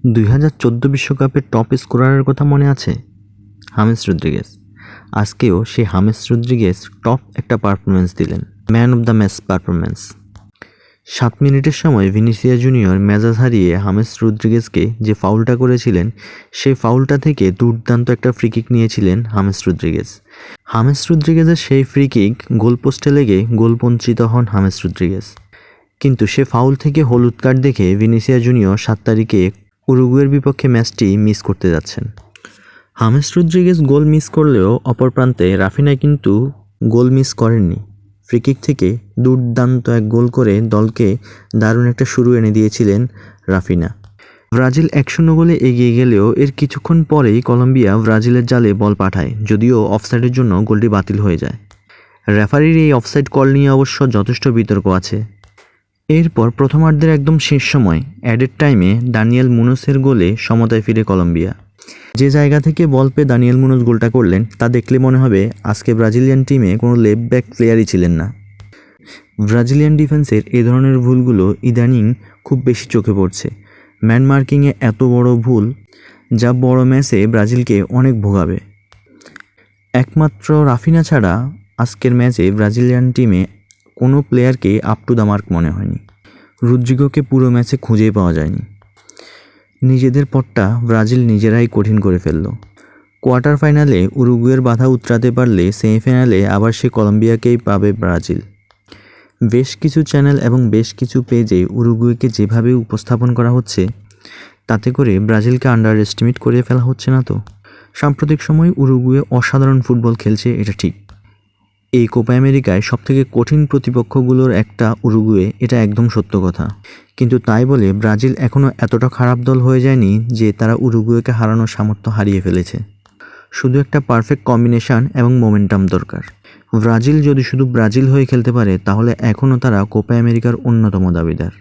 2014 বিশ্বকাপের টপ স্কোরারের কথা মনে আছে? James Rodriguez. আজকেও সেই হামেস রদ্রিগেজ টপ একটা পারফরমেন্স দিলেন, man of the match performance. 7 মিনিটের সময় ভিনিসিয়াস জুনিয়র মেজাজ হারিয়ে হামেস রদ্রিগেজকে যে ফাউলটা করেছিলেন, সেই ফাউলটা থেকে দুর্দান্ত একটা ফ্রি কিক নিয়েছিলেন হামেস রদ্রিগেজ। হামেস রদ্রিগেজের সেই ফ্রি কিক গোলপোস্টে লেগে গোলবঞ্চিত হন হামেস রদ্রিগেজ। কিন্তু সে ফাউল থেকে হলুদ কার্ড দেখে ভিনিসিয়াস জুনিয়র 7 তারিখে উরুগুয়ের বিপক্ষে ম্যাচটি মিস করতে যাচ্ছেন। হামেস রদ্রিগেজ গোল মিস করলেও অপর প্রান্তে রাফিনা কিন্তু গোল মিস করেননি। ফ্রিকিক থেকে দুর্দান্ত এক গোল করে দলকে দারুণ একটা শুরু এনে দিয়েছিলেন রাফিনা। ব্রাজিল 1-0 গোলে এগিয়ে গেলেও এর কিছুক্ষণ পরেই কলম্বিয়া ব্রাজিলের জালে বল পাঠায়, যদিও অফসাইডের জন্য গোলটি বাতিল হয়ে যায়। রেফারির এই অফসাইড কল নিয়ে অবশ্য যথেষ্ট বিতর্ক আছে। এরপর প্রথমার্ধের একদম শেষ সময় অ্যাডেড টাইমে দানিয়েল মুনোসের গোলে সমতায় ফিরে কলম্বিয়া। যে জায়গা থেকে বল পেয়ে দানিয়েল মুনোস গোলটা করলেন, তা দেখলে মনে হবে আজকে ব্রাজিলিয়ান টিমে কোনো লেফট ব্যাক প্লেয়ারই ছিলেন না। ব্রাজিলিয়ান ডিফেন্সের এ ধরনের ভুলগুলো ইদানিং খুব বেশি চোখে পড়ছে। ম্যান মার্কিংয়ে এত বড় ভুল, যা বড় ম্যাচে ব্রাজিলকে অনেক ভোগাবে। একমাত্র রাফিনা ছাড়া আজকের ম্যাচে ব্রাজিলিয়ান টিমে কোনো প্লেয়ারকে আপ টু দ্য মার্ক মনে হয়নি। রদ্রিগোকে পুরো ম্যাচে খুঁজেই পাওয়া যায়নি। নিজেদের পথটা ব্রাজিল নিজেরাই কঠিন করে ফেলল। কোয়ার্টার ফাইনালে উরুগুয়ের বাধা উতরাতে পারলে সেমিফাইনালে আবার সে কলম্বিয়াকেই পাবে ব্রাজিল। বেশ কিছু চ্যানেল এবং বেশ কিছু পেজে উরুগুয়েকে যেভাবে উপস্থাপন করা হচ্ছে, তাতে করে ব্রাজিলকে আন্ডার এস্টিমেট করে ফেলা হচ্ছে না তো? সাম্প্রতিক সময়ে উরুগুয়ে অসাধারণ ফুটবল খেলছে, এটা ঠিক। এই কোপা আমেরিকায় সবথেকে কঠিন প্রতিপক্ষগুলোর একটা উরুগুয়ে, এটা একদম সত্য কথা। কিন্তু তাই বলে ব্রাজিল এখনও এতটা খারাপ দল হয়ে যায়নি যে তারা উরুগুয়েকে হারানোর সামর্থ্য হারিয়ে ফেলেছে। শুধু একটা পারফেক্ট কম্বিনেশন এবং মোমেন্টাম দরকার। ব্রাজিল যদি শুধু ব্রাজিল হয়ে খেলতে পারে, তাহলে এখনও তারা কোপা আমেরিকার অন্যতম দাবিদার।